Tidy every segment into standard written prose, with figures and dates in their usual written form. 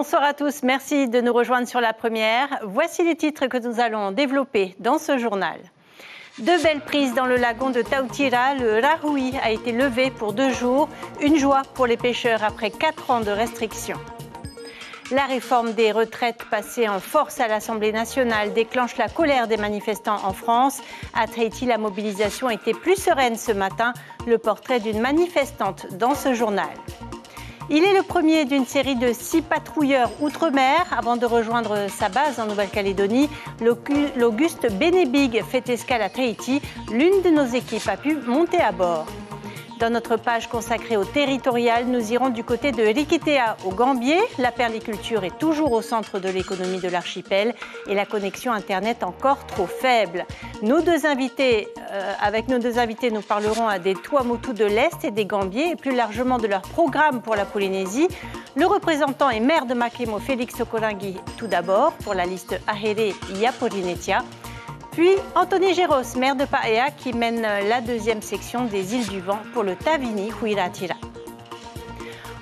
Bonsoir à tous, merci de nous rejoindre sur la première. Voici les titres que nous allons développer dans ce journal. Deux belles prises dans le lagon de Tautira, le Rahui a été levé pour 2 jours. Une joie pour les pêcheurs après 4 ans de restrictions. La réforme des retraites passée en force à l'Assemblée nationale déclenche la colère des manifestants en France. À Tahiti, la mobilisation était plus sereine ce matin. Le portrait d'une manifestante dans ce journal. Il est le premier d'une série de 6 patrouilleurs outre-mer. Avant de rejoindre sa base en Nouvelle-Calédonie, l'Auguste Benebig fait escale à Tahiti. L'une de nos équipes a pu monter à bord. Dans notre page consacrée au territorial, nous irons du côté de Rikitea au Gambier. La perliculture est toujours au centre de l'économie de l'archipel et la connexion Internet encore trop faible. Avec nos deux invités, nous parlerons des Tuamotu de l'Est et des Gambiers et plus largement de leur programme pour la Polynésie. Le représentant et maire de Makemo, Félix Okorangi, tout d'abord, pour la liste Ahere Iaporinetia. Puis Anthony Géros, maire de Paea, qui mène la 2e section des îles du Vent pour le Tavini Huiratira.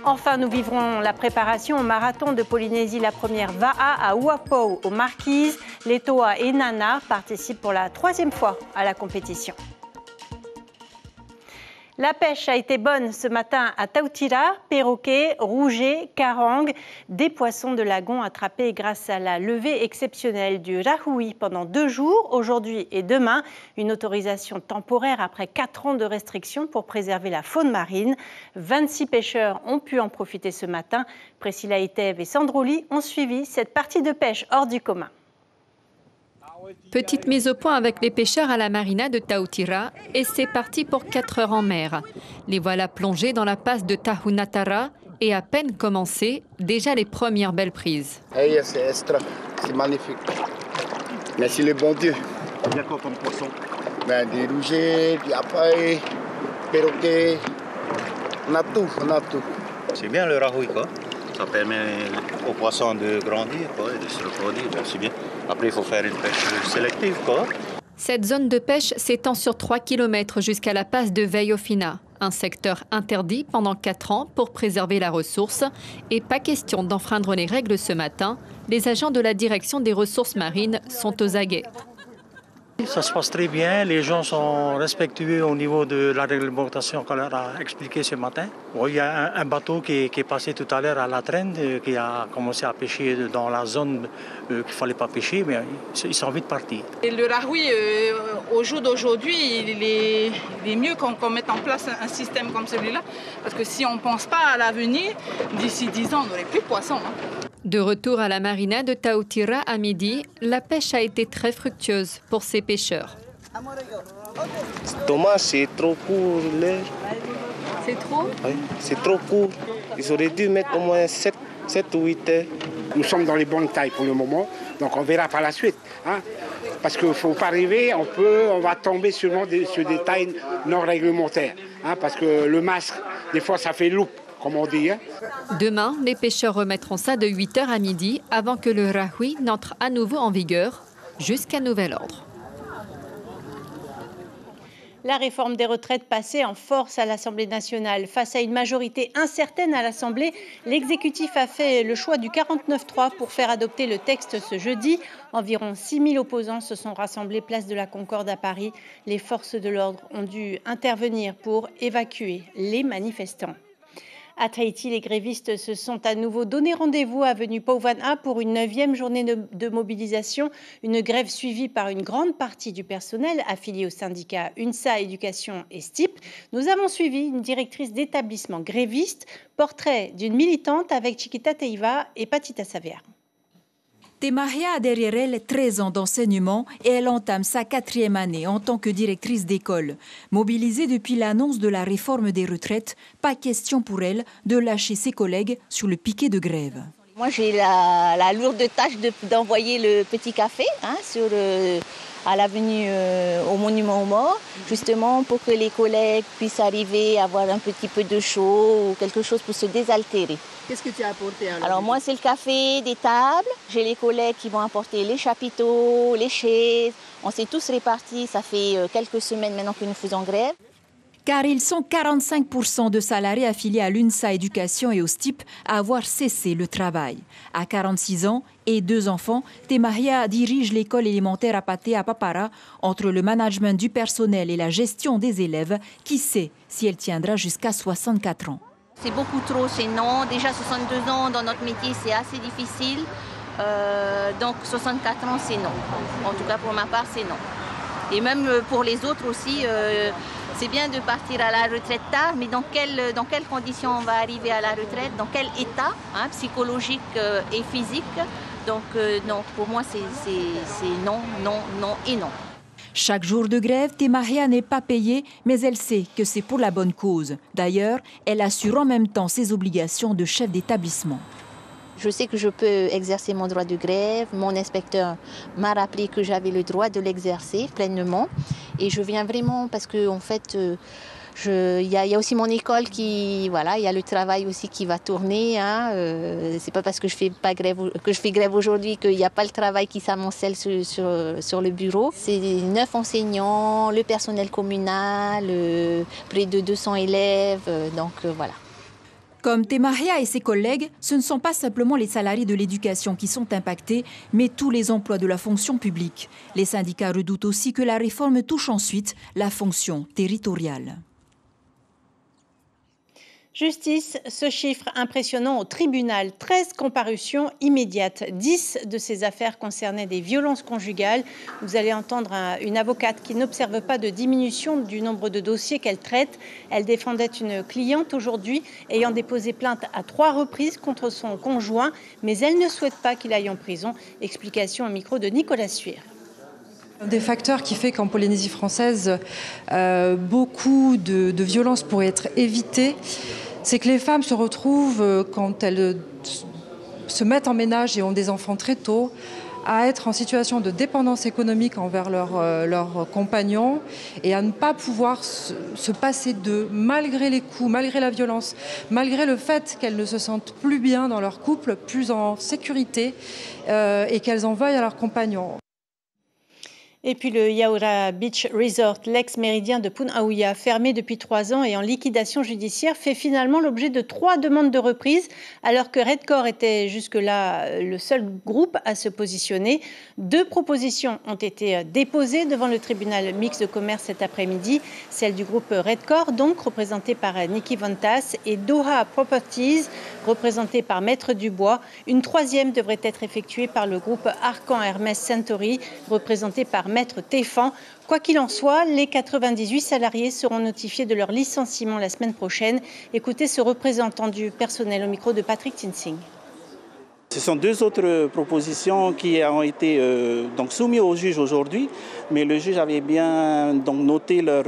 Enfin, nous vivrons la préparation au marathon de Polynésie. La première Va'a à Uapau, aux Marquises. Les Toa et Nana participent pour la 3e fois à la compétition. La pêche a été bonne ce matin à Tautira, perroquets, rougets, carangues, des poissons de lagon attrapés grâce à la levée exceptionnelle du Rahui pendant 2 jours, aujourd'hui et demain. Une autorisation temporaire après 4 ans de restrictions pour préserver la faune marine. 26 pêcheurs ont pu en profiter ce matin. Priscilla Itev et Sandroli ont suivi cette partie de pêche hors du commun. Petite mise au point avec les pêcheurs à la marina de Tautira et c'est parti pour 4 heures en mer. Les voilà plongés dans la passe de Tahunatara et à peine commencé, déjà les premières belles prises. C'est extra, c'est magnifique. Merci le bon Dieu. Il y a quoi comme poisson? Des rougets, des apailles, perroquets, on a tout. C'est bien le rahui, quoi. Ça permet aux poissons de grandir, quoi, et de se reproduire, c'est bien. Après, il faut faire une pêche sélective, quoi. Cette zone de pêche s'étend sur 3 km jusqu'à la passe de Veiofina, un secteur interdit pendant 4 ans pour préserver la ressource. Et pas question d'enfreindre les règles ce matin. Les agents de la direction des ressources marines sont aux aguets. Ça se passe très bien, les gens sont respectueux au niveau de la réglementation qu'on leur a expliquée ce matin. Il y a un bateau qui est passé tout à l'heure à la traîne, qui a commencé à pêcher dans la zone qu'il ne fallait pas pêcher, mais ils sont vite partis. Et le rahui, au jour d'aujourd'hui, il est mieux qu'on mette en place un système comme celui-là, parce que si on ne pense pas à l'avenir, d'ici 10 ans, on n'aurait plus de poissons. De retour à la marina de Tautira à midi, la pêche a été très fructueuse pour ces pêcheurs. Thomas, c'est trop court l'heure. C'est trop? Oui, c'est trop court. Ils auraient dû mettre au moins 7 ou 8 heures. Nous sommes dans les bonnes tailles pour le moment, donc on verra par la suite. Parce qu'il ne faut pas rêver, on va tomber sur des tailles non réglementaires. Parce que le masque, des fois, ça fait loupe. Comme on dit. Demain, les pêcheurs remettront ça de 8 h à midi avant que le rahui n'entre à nouveau en vigueur jusqu'à nouvel ordre. La réforme des retraites passée en force à l'Assemblée nationale. Face à une majorité incertaine à l'Assemblée, l'exécutif a fait le choix du 49.3 pour faire adopter le texte ce jeudi. Environ 6 000 opposants se sont rassemblés place de la Concorde à Paris. Les forces de l'ordre ont dû intervenir pour évacuer les manifestants. À Tahiti, les grévistes se sont à nouveau donné rendez-vous à avenue Pauvan'a pour une 9e journée de mobilisation. Une grève suivie par une grande partie du personnel affilié au syndicat UNSA Éducation et STIP. Nous avons suivi une directrice d'établissement gréviste, portrait d'une militante avec Chiquita Teiva et Patita Savea. Temahia a derrière elle 13 ans d'enseignement et elle entame sa 4e année en tant que directrice d'école. Mobilisée depuis l'annonce de la réforme des retraites, pas question pour elle de lâcher ses collègues sur le piquet de grève. Moi, j'ai la lourde tâche d'envoyer le petit café à l'avenue au Monument aux Morts, justement pour que les collègues puissent arriver à avoir un petit peu de chaud ou quelque chose pour se désaltérer. Qu'est-ce que tu as apporté alors moi, c'est le café, des tables. J'ai les collègues qui vont apporter les chapiteaux, les chaises. On s'est tous répartis, ça fait quelques semaines maintenant que nous faisons grève. car ils sont 45% de salariés affiliés à l'UNSA Éducation et au STIP à avoir cessé le travail. À 46 ans et 2 enfants, Temaria dirige l'école élémentaire Apate à Papara. Entre le management du personnel et la gestion des élèves, qui sait si elle tiendra jusqu'à 64 ans. C'est beaucoup trop, c'est non. Déjà 62 ans dans notre métier, c'est assez difficile. Donc 64 ans, c'est non. En tout cas, pour ma part, c'est non. Et même pour les autres aussi, c'est bien de partir à la retraite tard, mais dans quelles conditions on va arriver à la retraite, dans quel état psychologique et physique. Donc non, pour moi, c'est non, non, non et non. Chaque jour de grève, Temaria n'est pas payée, mais elle sait que c'est pour la bonne cause. D'ailleurs, elle assure en même temps ses obligations de chef d'établissement. Je sais que je peux exercer mon droit de grève. Mon inspecteur m'a rappelé que j'avais le droit de l'exercer pleinement. Et je viens vraiment parce que, en fait, il y a aussi mon école qui, voilà, il y a le travail aussi qui va tourner. C'est pas parce que je fais grève aujourd'hui qu'il n'y a pas le travail qui s'amoncelle sur le bureau. C'est 9 enseignants, le personnel communal, près de 200 élèves. Donc voilà. Comme Temaria et ses collègues, ce ne sont pas simplement les salariés de l'éducation qui sont impactés, mais tous les emplois de la fonction publique. Les syndicats redoutent aussi que la réforme touche ensuite la fonction territoriale. Justice, ce chiffre impressionnant au tribunal, 13 comparutions immédiates. 10 de ces affaires concernaient des violences conjugales. Vous allez entendre une avocate qui n'observe pas de diminution du nombre de dossiers qu'elle traite. Elle défendait une cliente aujourd'hui ayant déposé plainte à 3 reprises contre son conjoint, mais elle ne souhaite pas qu'il aille en prison. Explication au micro de Nicolas Suire. Un des facteurs qui fait qu'en Polynésie française, beaucoup de violences pourraient être évitées, c'est que les femmes se retrouvent, quand elles se mettent en ménage et ont des enfants très tôt, à être en situation de dépendance économique envers leurs compagnons et à ne pas pouvoir se passer d'eux, malgré les coups, malgré la violence, malgré le fait qu'elles ne se sentent plus bien dans leur couple, plus en sécurité et qu'elles en veuillent à leurs compagnons. Et puis le Yaoura Beach Resort, l'ex-méridien de Punaouia, fermé depuis 3 ans et en liquidation judiciaire, fait finalement l'objet de 3 demandes de reprise, alors que Redcore était jusque-là le seul groupe à se positionner. 2 propositions ont été déposées devant le tribunal mixte de commerce cet après-midi, celle du groupe Redcore, donc représenté par Niki Vantas, et Doha Properties, représenté par Maître Dubois. Une 3e devrait être effectuée par le groupe Arcan Hermès Centauri, représenté par Maître Téfan. Quoi qu'il en soit, les 98 salariés seront notifiés de leur licenciement la semaine prochaine. Écoutez ce représentant du personnel au micro de Patrick Tinsing. Ce sont 2 autres propositions qui ont été soumises au juge aujourd'hui, mais le juge avait bien noté leur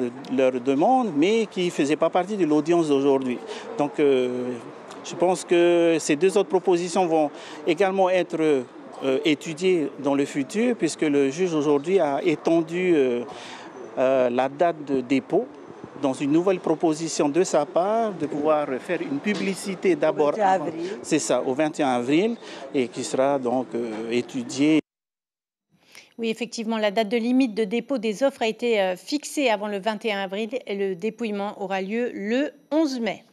demande, mais qui ne faisaient pas partie de l'audience d'aujourd'hui. Donc je pense que ces 2 autres propositions vont également être étudiées dans le futur, puisque le juge aujourd'hui a étendu la date de dépôt dans une nouvelle proposition de sa part, de pouvoir faire une publicité d'abord, c'est ça, au 21 avril, et qui sera donc étudiée. Oui, effectivement, la date de limite de dépôt des offres a été fixée avant le 21 avril et le dépouillement aura lieu le 11 mai.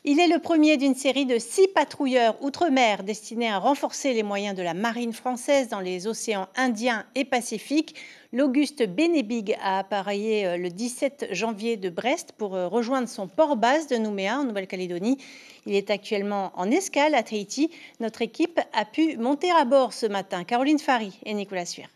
Il est le premier d'une série de 6 patrouilleurs outre-mer destinés à renforcer les moyens de la marine française dans les océans Indien et Pacifique. L'Auguste Benebig a appareillé le 17 janvier de Brest pour rejoindre son port-base de Nouméa en Nouvelle-Calédonie. Il est actuellement en escale à Tahiti. Notre équipe a pu monter à bord ce matin. Caroline Fary et Nicolas Suire.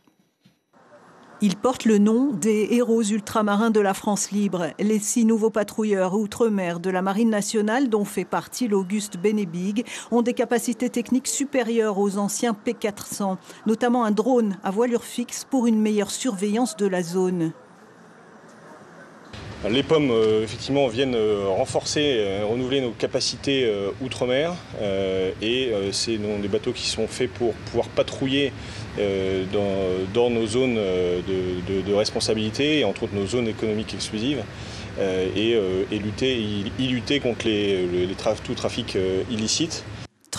Ils portent le nom des héros ultramarins de la France libre, les 6 nouveaux patrouilleurs outre-mer de la Marine nationale, dont fait partie l'Auguste Benebig, ont des capacités techniques supérieures aux anciens P400, notamment un drone à voilure fixe pour une meilleure surveillance de la zone. Les POM, effectivement, viennent renforcer, renouveler nos capacités outre-mer et c'est des bateaux qui sont faits pour pouvoir patrouiller dans nos zones de responsabilité, et entre autres nos zones économiques exclusives, et lutter contre tout trafic illicite.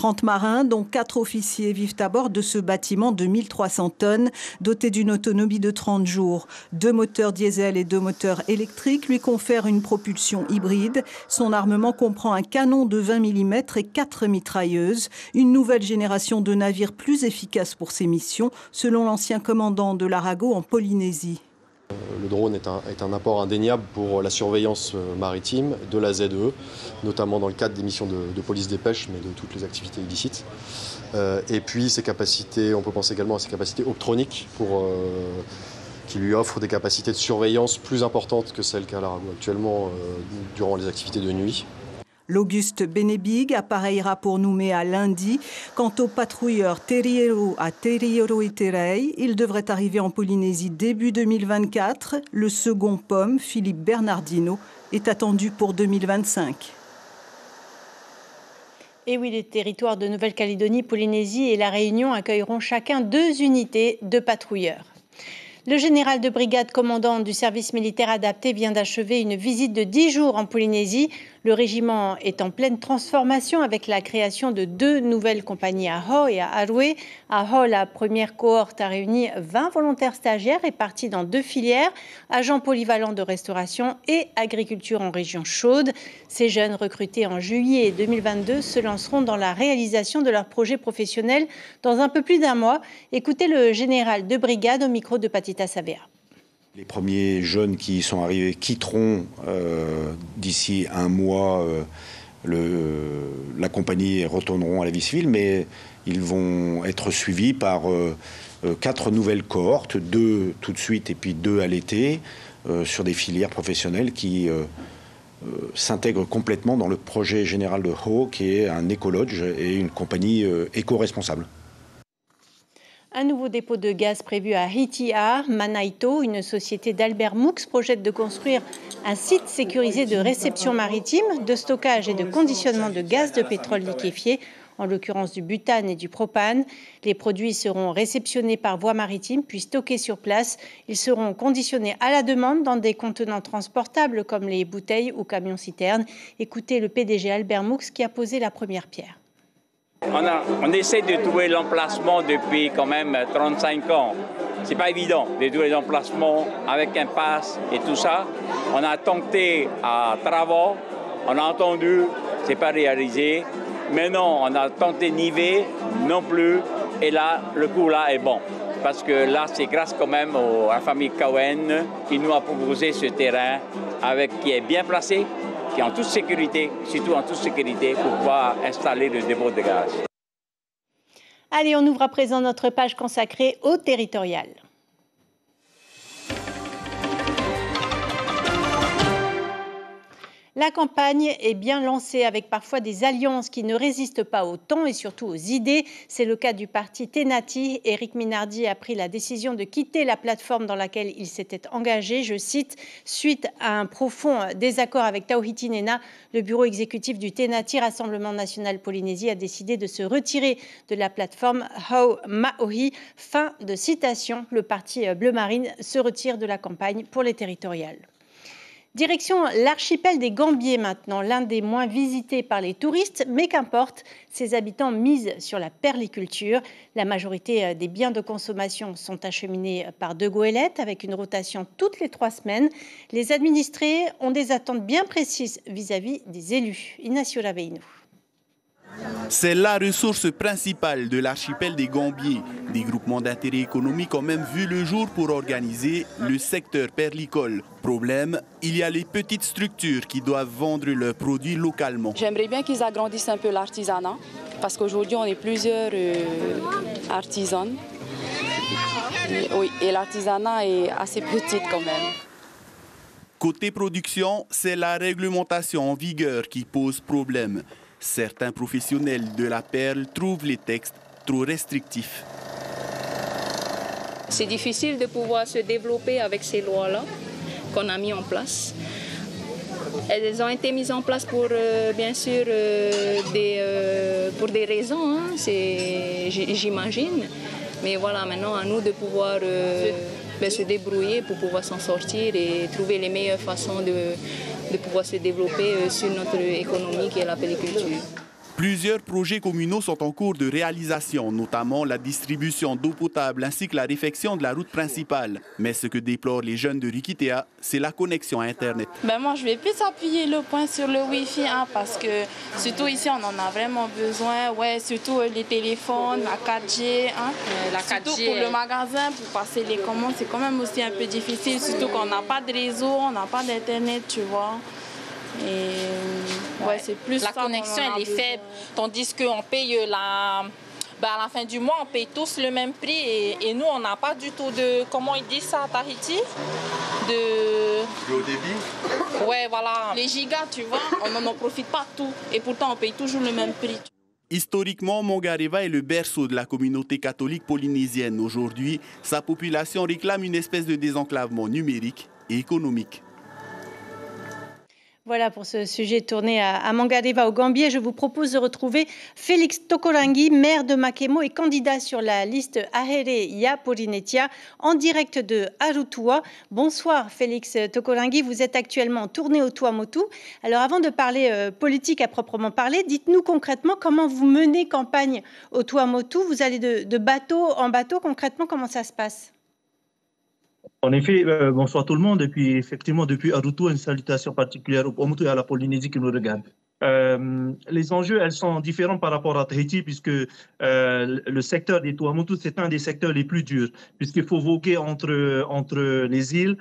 30 marins, dont 4 officiers, vivent à bord de ce bâtiment de 1300 tonnes, doté d'une autonomie de 30 jours. 2 moteurs diesel et 2 moteurs électriques lui confèrent une propulsion hybride. Son armement comprend un canon de 20 mm et 4 mitrailleuses. Une nouvelle génération de navires plus efficace pour ses missions, selon l'ancien commandant de l'Arago en Polynésie. Le drone est un apport indéniable pour la surveillance maritime de la ZE, notamment dans le cadre des missions de police des pêches, mais de toutes les activités illicites. Et puis ses capacités, on peut penser également à ses capacités optroniques qui lui offrent des capacités de surveillance plus importantes que celles qu'a l'Arago actuellement durant les activités de nuit. L'Auguste Benebig appareillera pour Nouméa lundi. Quant au patrouilleur Teriero à Teriero Iterei, il devrait arriver en Polynésie début 2024. Le second POM, Philippe Bernardino, est attendu pour 2025. Et oui, les territoires de Nouvelle-Calédonie, Polynésie et La Réunion accueilleront chacun 2 unités de patrouilleurs. Le général de brigade commandant du service militaire adapté vient d'achever une visite de 10 jours en Polynésie. Le régiment est en pleine transformation avec la création de 2 nouvelles compagnies à Ho et à Aroué. À Ho, la première cohorte a réuni 20 volontaires stagiaires répartis dans 2 filières, agents polyvalents de restauration et agriculture en région chaude. Ces jeunes recrutés en juillet 2022 se lanceront dans la réalisation de leur projet professionnel dans un peu plus d'1 mois. Écoutez le général de brigade au micro de Patita Savea. Les premiers jeunes qui sont arrivés quitteront d'ici 1 mois la compagnie et retourneront à la vie civile, mais ils vont être suivis par 4 nouvelles cohortes, 2 tout de suite et puis 2 à l'été, sur des filières professionnelles qui s'intègrent complètement dans le projet général de Ho, qui est un écolodge et une compagnie éco-responsable. Un nouveau dépôt de gaz prévu à Hitia, Manaito. Une société d'Albert Moux projette de construire un site sécurisé de réception maritime, de stockage et de conditionnement de gaz de pétrole liquéfié, en l'occurrence du butane et du propane. Les produits seront réceptionnés par voie maritime puis stockés sur place. Ils seront conditionnés à la demande dans des contenants transportables comme les bouteilles ou camions-citernes. Écoutez le PDG Albert Moux qui a posé la première pierre. On essaie de trouver l'emplacement depuis quand même 35 ans. C'est pas évident de trouver l'emplacement avec un pass et tout ça. On a tenté à Travant, on a entendu, c'est pas réalisé. Maintenant, on a tenté Nivé, non plus. Et là, le coup là est bon. Parce que là, c'est grâce quand même à la famille Cohen qui nous a proposé ce terrain qui est bien placé, qui est en toute sécurité, surtout en toute sécurité, pour pouvoir installer le dépôt de gaz. Allez, on ouvre à présent notre page consacrée au territorial. La campagne est bien lancée avec parfois des alliances qui ne résistent pas au temps et surtout aux idées. C'est le cas du parti Tenati. Éric Minardi a pris la décision de quitter la plateforme dans laquelle il s'était engagé. Je cite, suite à un profond désaccord avec Tauhiti Nena, le bureau exécutif du Tenati, Rassemblement National Polynésie, a décidé de se retirer de la plateforme Hau Maohi. Fin de citation. Le parti Bleu Marine se retire de la campagne pour les territoriales. Direction l'archipel des Gambiers maintenant, l'un des moins visités par les touristes, mais qu'importe, ses habitants misent sur la perliculture. La majorité des biens de consommation sont acheminés par De Goélette avec une rotation toutes les 3 semaines. Les administrés ont des attentes bien précises vis-à-vis des élus. Ignacio Raveino. C'est la ressource principale de l'archipel des Gambiers. Des groupements d'intérêt économique ont même vu le jour pour organiser le secteur perlicole. Problème, il y a les petites structures qui doivent vendre leurs produits localement. J'aimerais bien qu'ils agrandissent un peu l'artisanat, parce qu'aujourd'hui on est plusieurs artisans. Et l'artisanat est assez petit quand même. Côté production, c'est la réglementation en vigueur qui pose problème. Certains professionnels de la perle trouvent les textes trop restrictifs. C'est difficile de pouvoir se développer avec ces lois-là qu'on a mis en place. Elles ont été mises en place pour, bien sûr, pour des raisons, hein, j'imagine. Mais voilà, maintenant, à nous de pouvoir se débrouiller pour pouvoir s'en sortir et trouver les meilleures façons de pouvoir se développer sur notre économie qui est la perliculture. Plusieurs projets communaux sont en cours de réalisation, notamment la distribution d'eau potable ainsi que la réfection de la route principale. Mais ce que déplorent les jeunes de Rikitea, c'est la connexion à Internet. Moi, je vais plus appuyer le point sur le Wi-Fi parce que surtout ici, on en a vraiment besoin. Ouais, surtout les téléphones, la 4G. La 4G surtout pour le magasin, pour passer les commandes, c'est quand même aussi un peu difficile. Surtout qu'on n'a pas de réseau, on n'a pas d'Internet, tu vois. Et c'est plus la connexion elle est faible, tandis qu'on paye à la fin du mois on paye tous le même prix et nous on n'a pas du tout de, comment ils disent ça à Tahiti, de haut débit. Ouais, voilà, les gigas, tu vois, on n'en profite pas tout et pourtant on paye toujours le même prix. Historiquement, Mangareva est le berceau de la communauté catholique polynésienne. Aujourd'hui, sa population réclame une espèce de désenclavement numérique et économique. Voilà pour ce sujet tourné à Mangareva au Gambier. Je vous propose de retrouver Félix Tokorangi, maire de Makemo et candidat sur la liste Ahere Ya Polinetia, en direct de Arutua. Bonsoir Félix Tokorangi, vous êtes actuellement en tournée au Tuamotu. Alors avant de parler politique à proprement parler, dites-nous concrètement comment vous menez campagne au Tuamotu. Vous allez de bateau en bateau, concrètement comment ça se passe ? En effet, bonsoir tout le monde. Et puis, effectivement, depuis Arutua, une salutation particulière au Tuamotu et à la Polynésie qui nous regarde. Les enjeux, elles sont différents par rapport à Tahiti, puisque le secteur des Tuamotu, c'est un des secteurs les plus durs, puisqu'il faut voguer entre les îles,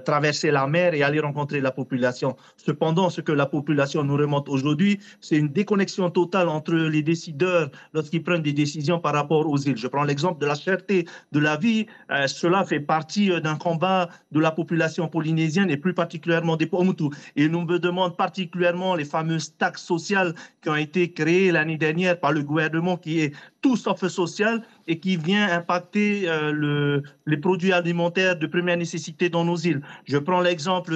traverser la mer et aller rencontrer la population. Cependant, ce que la population nous remonte aujourd'hui, c'est une déconnexion totale entre les décideurs lorsqu'ils prennent des décisions par rapport aux îles. Je prends l'exemple de la cherté de la vie. Cela fait partie d'un combat de la population polynésienne et plus particulièrement des Tuamotu. Et nous me demandent particulièrement les fameuses taxes sociales qui ont été créées l'année dernière par le gouvernement, qui est tout sauf social et qui vient impacter les produits alimentaires de première nécessité dans nos îles. Je prends l'exemple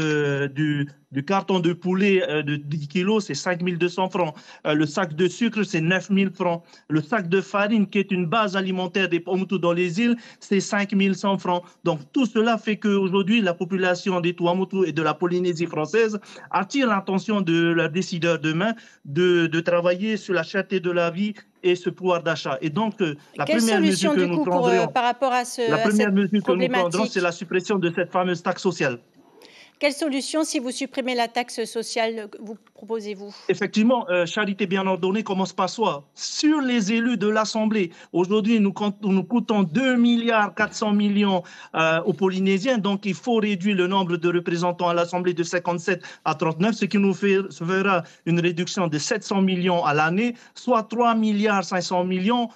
du carton de poulet de 10 kilos, c'est 5 200 francs. Le sac de sucre, c'est 9 000 francs. Le sac de farine, qui est une base alimentaire des Tuamotu dans les îles, c'est 5 100 francs. Donc tout cela fait qu'aujourd'hui, la population des Tuamotu et de la Polynésie française attire l'attention de leurs décideurs demain de travailler sur la cherté de la vie et ce pouvoir d'achat. Et donc, la première mesure que nous prendrons, par rapport à cette problématique, c'est la suppression de cette fameuse taxe sociale. Quelle solution, si vous supprimez la taxe sociale, vous proposez-vous? Effectivement, charité bien ordonnée commence par soi. Sur les élus de l'Assemblée, aujourd'hui, nous coûtons 2 400 milliards aux Polynésiens, donc il faut réduire le nombre de représentants à l'Assemblée de 57 à 39, ce qui nous fera une réduction de 700 millions à l'année, soit 3 500 millions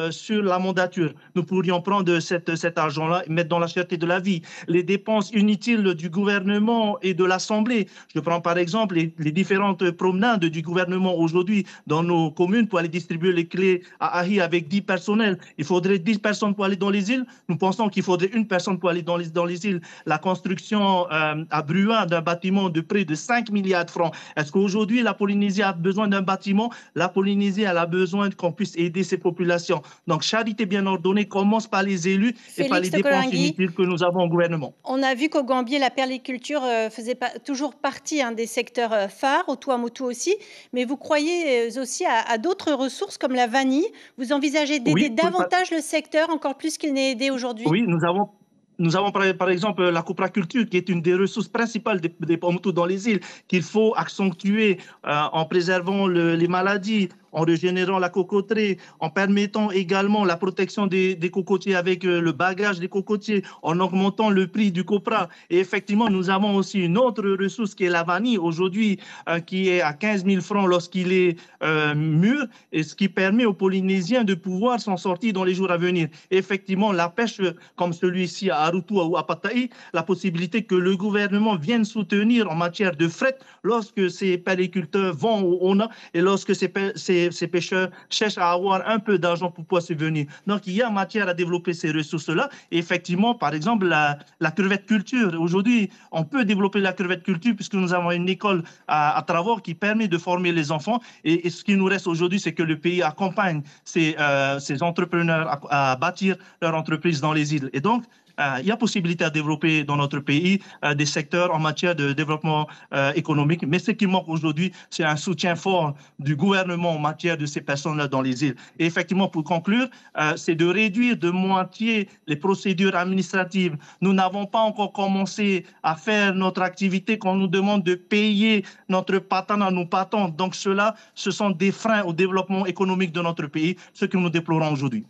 sur la mandature. Nous pourrions prendre cet argent-là et mettre dans la cherté de la vie. Les dépenses inutiles du gouvernement et de l'Assemblée. Je prends par exemple les différentes promenades du gouvernement aujourd'hui dans nos communes pour aller distribuer les clés à Ahi avec 10 personnels. Il faudrait 10 personnes pour aller dans les îles. Nous pensons qu'il faudrait une personne pour aller dans les îles. La construction à Brua d'un bâtiment de près de 5 milliards de francs. Est-ce qu'aujourd'hui la Polynésie a besoin d'un bâtiment? La Polynésie elle a besoin qu'on puisse aider ses populations. Donc, charité bien ordonnée commence par les élus et par les dépenses inutiles que nous avons au gouvernement. On a vu qu'au Gambier, la perliculture faisait toujours partie des secteurs phares, au Tuamotu aussi, mais vous croyez aussi à d'autres ressources comme la vanille. Vous envisagez d'aider davantage le secteur, encore plus qu'il n'est aidé aujourd'hui? Oui, nous avons par exemple la copraculture qui est une des ressources principales des Tuamotu dans les îles, qu'il faut accentuer en préservant les maladies, en régénérant la cocoterie, en permettant également la protection des cocotiers avec le bagage des cocotiers, en augmentant le prix du copra. Et effectivement, nous avons aussi une autre ressource qui est la vanille, aujourd'hui, qui est à 15 000 francs lorsqu'il est mûr, et ce qui permet aux Polynésiens de pouvoir s'en sortir dans les jours à venir. Et effectivement, la pêche, comme celui-ci à Arutua ou à Pattaya, la possibilité que le gouvernement vienne soutenir en matière de fret lorsque ces périculteurs vont au ONA et lorsque ces pêcheurs cherchent à avoir un peu d'argent pour pouvoir subvenir. Donc, il y a matière à développer ces ressources-là. Et effectivement, par exemple, la crevette culture. Aujourd'hui, on peut développer la crevette culture puisque nous avons une école à Travor qui permet de former les enfants. Et ce qui nous reste aujourd'hui, c'est que le pays accompagne ces entrepreneurs à bâtir leur entreprise dans les îles. Et donc, il y a possibilité à développer dans notre pays des secteurs en matière de développement économique. Mais ce qui manque aujourd'hui, c'est un soutien fort du gouvernement en matière de ces personnes-là dans les îles. Et effectivement, pour conclure, c'est de réduire de moitié les procédures administratives. Nous n'avons pas encore commencé à faire notre activité qu'on nous demande de payer notre patent à nos patents. Donc cela, ce sont des freins au développement économique de notre pays, ce que nous déplorons aujourd'hui.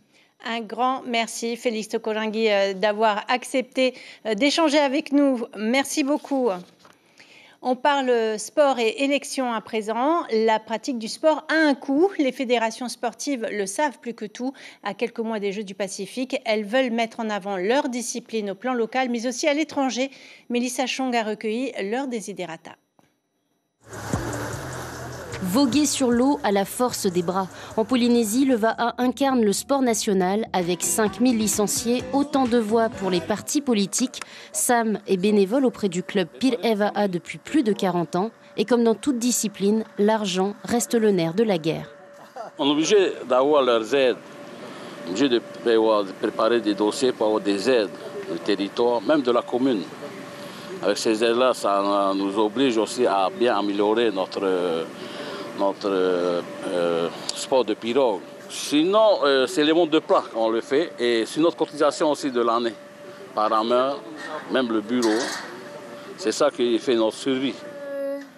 Un grand merci, Félix Tokolingui, d'avoir accepté d'échanger avec nous. Merci beaucoup. On parle sport et élections à présent. La pratique du sport a un coût. Les fédérations sportives le savent plus que tout. À quelques mois des Jeux du Pacifique, elles veulent mettre en avant leur discipline au plan local, mais aussi à l'étranger. Mélissa Chong a recueilli leurs desiderata. Voguer sur l'eau à la force des bras. En Polynésie, le VAA incarne le sport national avec 5000 licenciés, autant de voix pour les partis politiques. Sam est bénévole auprès du club Pir VAA depuis plus de 40 ans. Et comme dans toute discipline, l'argent reste le nerf de la guerre. On est obligé d'avoir leurs aides. On est obligé de préparer des dossiers pour avoir des aides du territoire, même de la commune. Avec ces aides-là, ça nous oblige aussi à bien améliorer notre sport de pirogue. Sinon, c'est les montes de plat qu'on le fait et c'est notre cotisation aussi de l'année. Par rameur, même le bureau, c'est ça qui fait notre survie.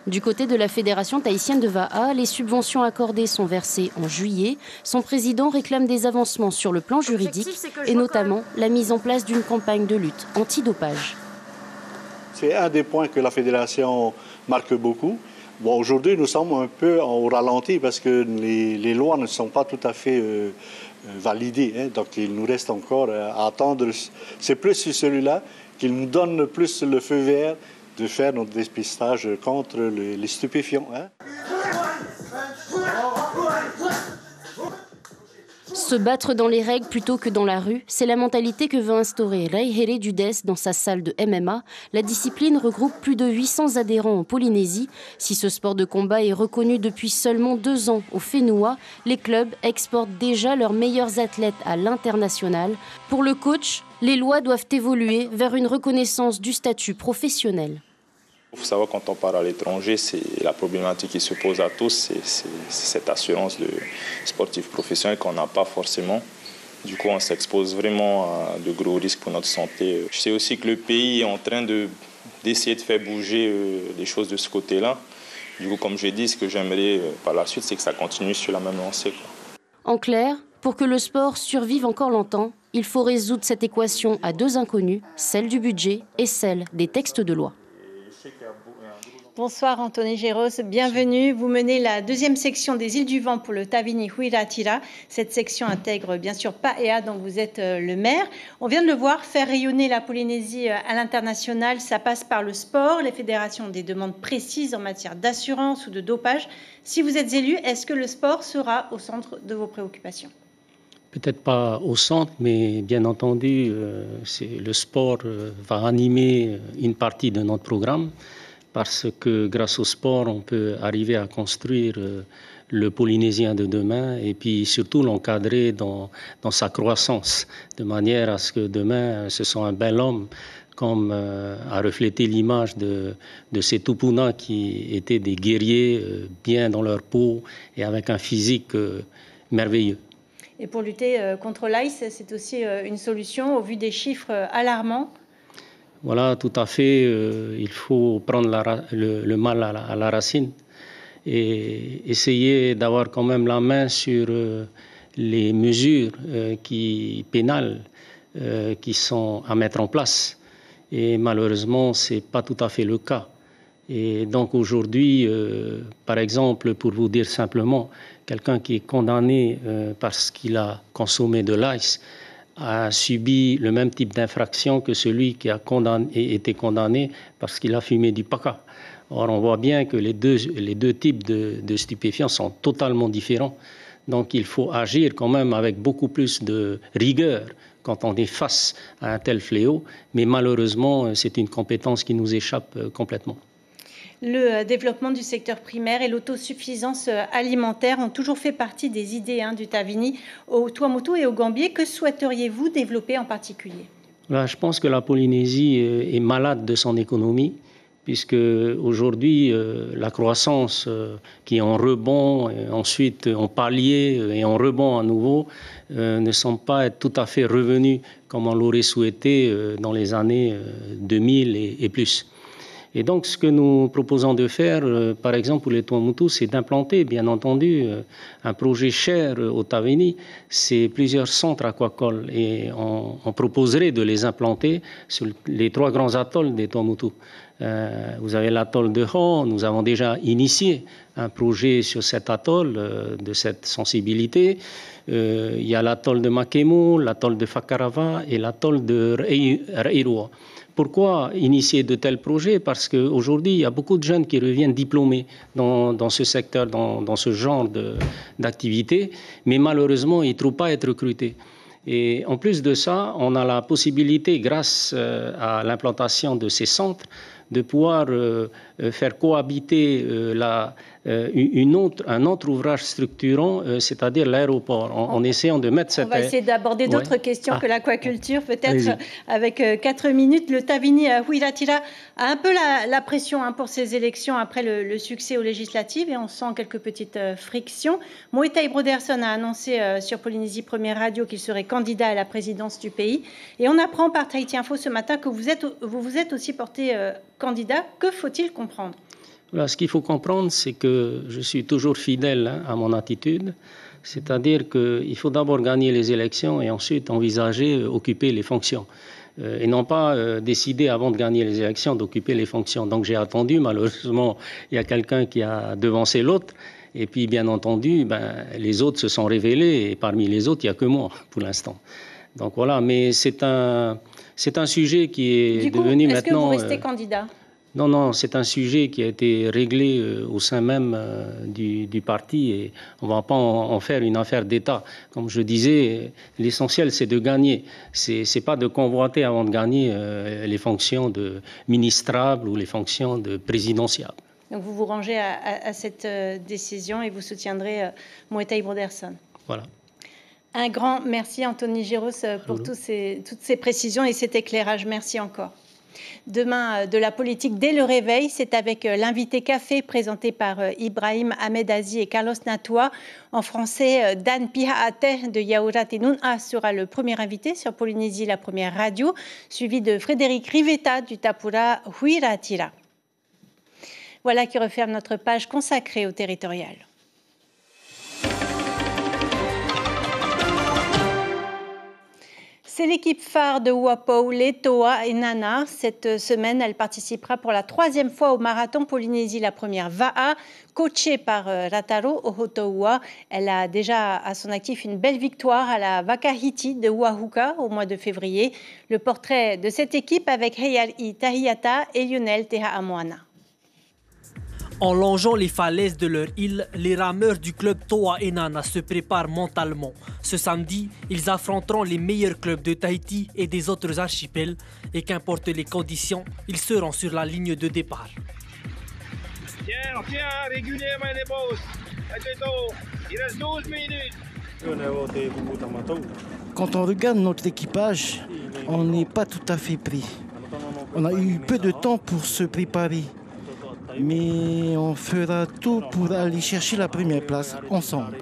Du côté de la Fédération tahitienne de VAA, les subventions accordées sont versées en juillet. Son président réclame des avancements sur le plan juridique et notamment la mise en place d'une campagne de lutte antidopage. C'est un des points que la Fédération marque beaucoup. Bon, aujourd'hui, nous sommes un peu au ralenti parce que les lois ne sont pas tout à fait validées. Hein, donc, il nous reste encore à attendre. C'est plus sur celui-là qu'il nous donne plus le feu vert de faire notre dépistage contre les stupéfiants. Hein. Se battre dans les règles plutôt que dans la rue, c'est la mentalité que veut instaurer Reihere Dudes dans sa salle de MMA. La discipline regroupe plus de 800 adhérents en Polynésie. Si ce sport de combat est reconnu depuis seulement 2 ans au Whenua, les clubs exportent déjà leurs meilleurs athlètes à l'international. Pour le coach, les lois doivent évoluer vers une reconnaissance du statut professionnel. Il faut savoir, quand on part à l'étranger, c'est la problématique qui se pose à tous, c'est cette assurance de sportif professionnel qu'on n'a pas forcément. Du coup, on s'expose vraiment à de gros risques pour notre santé. Je sais aussi que le pays est en train d'essayer de faire bouger les choses de ce côté-là. Du coup, comme je l'ai dit, ce que j'aimerais par la suite, c'est que ça continue sur la même lancée. En clair, pour que le sport survive encore longtemps, il faut résoudre cette équation à 2 inconnues, celle du budget et celle des textes de loi. Bonsoir Anthony Géros, bienvenue. Vous menez la 2e section des îles du Vent pour le Tavini Huiratira. Cette section intègre bien sûr Paea, dont vous êtes le maire. On vient de le voir, faire rayonner la Polynésie à l'international, ça passe par le sport. Les fédérations ont des demandes précises en matière d'assurance ou de dopage. Si vous êtes élu, est-ce que le sport sera au centre de vos préoccupations ? Peut-être pas au centre, mais bien entendu, le sport va animer une partie de notre programme. Parce que grâce au sport, on peut arriver à construire le Polynésien de demain et puis surtout l'encadrer dans sa croissance, de manière à ce que demain, ce soit un bel homme, comme a reflété l'image de ces Tupuna qui étaient des guerriers bien dans leur peau et avec un physique merveilleux. Et pour lutter contre l'AIS, c'est aussi une solution au vu des chiffres alarmants. Voilà, tout à fait. Il faut prendre le mal à la racine et essayer d'avoir quand même la main sur les mesures pénales qui sont à mettre en place. Et malheureusement, ce n'est pas tout à fait le cas. Et donc aujourd'hui, par exemple, pour vous dire simplement, quelqu'un qui est condamné parce qu'il a consommé de l'ice a subi le même type d'infraction que celui qui a été condamné parce qu'il a fumé du paca. Or, on voit bien que les deux types de stupéfiants sont totalement différents. Donc, il faut agir quand même avec beaucoup plus de rigueur quand on est face à un tel fléau. Mais malheureusement, c'est une compétence qui nous échappe complètement. Le développement du secteur primaire et l'autosuffisance alimentaire ont toujours fait partie des idées du Tavini, au Tuamotu et au Gambier. Que souhaiteriez-vous développer en particulier ? Là, je pense que la Polynésie est malade de son économie, puisque aujourd'hui, la croissance qui est en rebond, et ensuite en palier et en rebond à nouveau, ne semble pas être tout à fait revenue comme on l'aurait souhaité dans les années 2000 et plus. Et donc, ce que nous proposons de faire, par exemple, pour les Tuamotu, c'est d'implanter, bien entendu, un projet cher au Tavini, c'est plusieurs centres aquacoles. Et on proposerait de les implanter sur les 3 grands atolls des Tuamotu. Vous avez l'atoll de Ho, nous avons déjà initié un projet sur cet atoll de cette sensibilité. Il y a l'atoll de Makemu, l'atoll de Fakarava et l'atoll de Reirua. Pourquoi initier de tels projets? Parce qu'aujourd'hui, il y a beaucoup de jeunes qui reviennent diplômés dans ce secteur, dans ce genre d'activité, mais malheureusement, ils ne trouvent pas à être recrutés. Et en plus de ça, on a la possibilité, grâce à l'implantation de ces centres, de pouvoir faire cohabiter un autre ouvrage structurant, c'est-à-dire l'aéroport, en essayant de mettre cette... On va essayer d'aborder d'autres questions que l'aquaculture, peut-être avec 4 minutes. Le Tavini Huiratira a un peu la pression pour ces élections après le succès aux législatives, et on sent quelques petites frictions. Moetai Broderson a annoncé sur Polynésie Première Radio qu'il serait candidat à la présidence du pays, et on apprend par Tahiti Info ce matin que vous vous êtes aussi porté candidat. Que faut-il comprendre? Là, ce qu'il faut comprendre, c'est que je suis toujours fidèle à mon attitude, c'est-à-dire qu'il faut d'abord gagner les élections et ensuite envisager occuper les fonctions. Et non pas décider avant de gagner les élections d'occuper les fonctions. Donc j'ai attendu, malheureusement, il y a quelqu'un qui a devancé l'autre. Et puis, bien entendu, les autres se sont révélés, et parmi les autres, il n'y a que moi, pour l'instant. Donc voilà, mais c'est un sujet qui est devenu maintenant... Est-ce que vous restez candidat? Non, c'est un sujet qui a été réglé au sein même du parti, et on ne va pas en faire une affaire d'État. Comme je disais, l'essentiel, c'est de gagner. Ce n'est pas de convoiter avant de gagner les fonctions de ministrable ou les fonctions de présidentiable. Donc vous vous rangez à cette décision et vous soutiendrez Moetai Broderson. Voilà. Un grand merci, Anthony Giros, pour toutes ces précisions et cet éclairage. Merci encore. Demain, de la politique dès le réveil, c'est avec l'invité café présenté par Ibrahim Ahmed Azi et Carlos Natua. En français, Dan Pihaate de Yaoura Tenun'a sera le premier invité sur Polynésie, la première radio, suivi de Frédéric Rivetta du Tapura Huiratira. Voilà qui referme notre page consacrée au territorial. C'est l'équipe phare de Wapou, les Toa et Nana. Cette semaine, elle participera pour la 3e fois au marathon Polynésie, la première Va'a, coachée par Rataro Ohotoua. Elle a déjà à son actif une belle victoire à la Vakahiti de Wahuka au mois de février. Le portrait de cette équipe avec Heyari Tahiata et Lionel Tehaamoana. En longeant les falaises de leur île, les rameurs du club Toa et Nana se préparent mentalement. Ce samedi, ils affronteront les meilleurs clubs de Tahiti et des autres archipels. Et qu'importe les conditions, ils seront sur la ligne de départ. Tiens, régulièrement les boss. Il reste 12 minutes. Quand on regarde notre équipage, on n'est pas tout à fait pris. On a eu peu de temps pour se préparer. Mais on fera tout pour aller chercher la première place ensemble.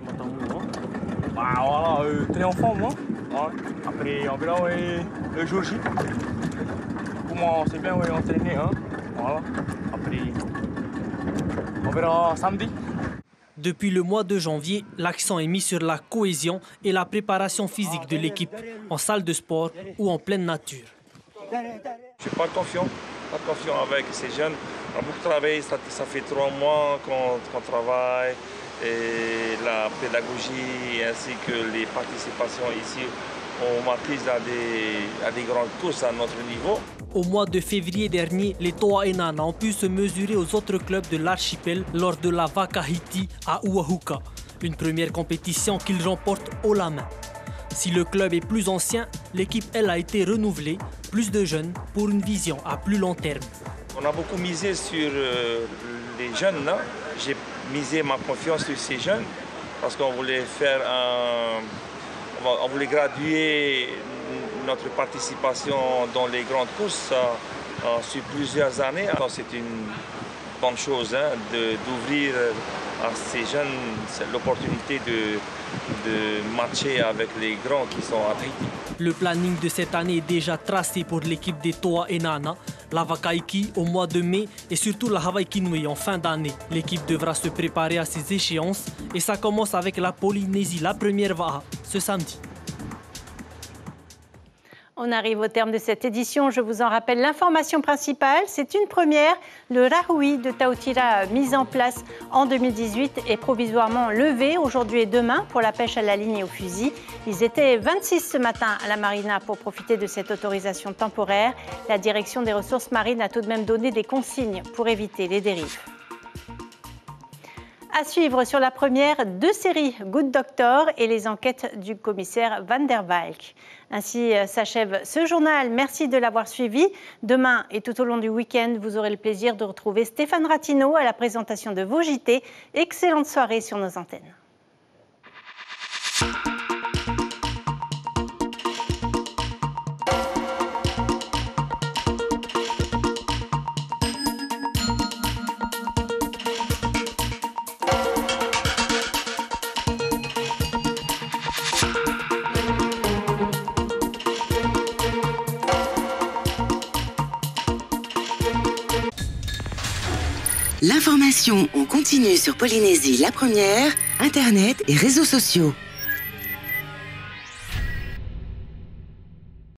Voilà, très en forme, hein? Après, on verra le jour J. Comment on s'est bien entraîné, hein? Voilà. Après, on verra samedi. Depuis le mois de janvier, l'accent est mis sur la cohésion et la préparation physique de l'équipe, en salle de sport ou en pleine nature. Je suis pas confiant avec ces jeunes. On a beaucoup travaillé, ça fait 3 mois qu'on travaille, et la pédagogie ainsi que les participations ici, on maîtrise à des grandes courses à notre niveau. Au mois de février dernier, les Toa et Nana ont pu se mesurer aux autres clubs de l'archipel lors de la Vakahiti à Uahuka, une première compétition qu'ils remportent haut la main. Si le club est plus ancien, l'équipe, elle, a été renouvelée, plus de jeunes pour une vision à plus long terme. On a beaucoup misé sur les jeunes. Là. J'ai misé ma confiance sur ces jeunes parce qu'on voulait faire on voulait graduer notre participation dans les grandes courses sur plusieurs années. C'est une bonne chose d'ouvrir à ces jeunes l'opportunité de matcher avec les grands qui sont à Tahiti. Le planning de cette année est déjà tracé pour l'équipe des Toa et Nana, la Vakaiki au mois de mai et surtout la Hawaii Kinui en fin d'année. L'équipe devra se préparer à ces échéances et ça commence avec la Polynésie, la première Va'a, ce samedi. On arrive au terme de cette édition. Je vous en rappelle l'information principale. C'est une première. Le Rahui de Tautira, mis en place en 2018, est provisoirement levé aujourd'hui et demain pour la pêche à la ligne et au fusil. Ils étaient 26 ce matin à la marina pour profiter de cette autorisation temporaire. La direction des ressources marines a tout de même donné des consignes pour éviter les dérives. À suivre sur la première, 2 séries Good Doctor et les enquêtes du commissaire Van der Valk. Ainsi s'achève ce journal. Merci de l'avoir suivi. Demain et tout au long du week-end, vous aurez le plaisir de retrouver Stéphane Ratineau à la présentation de vos JT. Excellente soirée sur nos antennes. L'information en continu sur Polynésie la première, Internet et réseaux sociaux.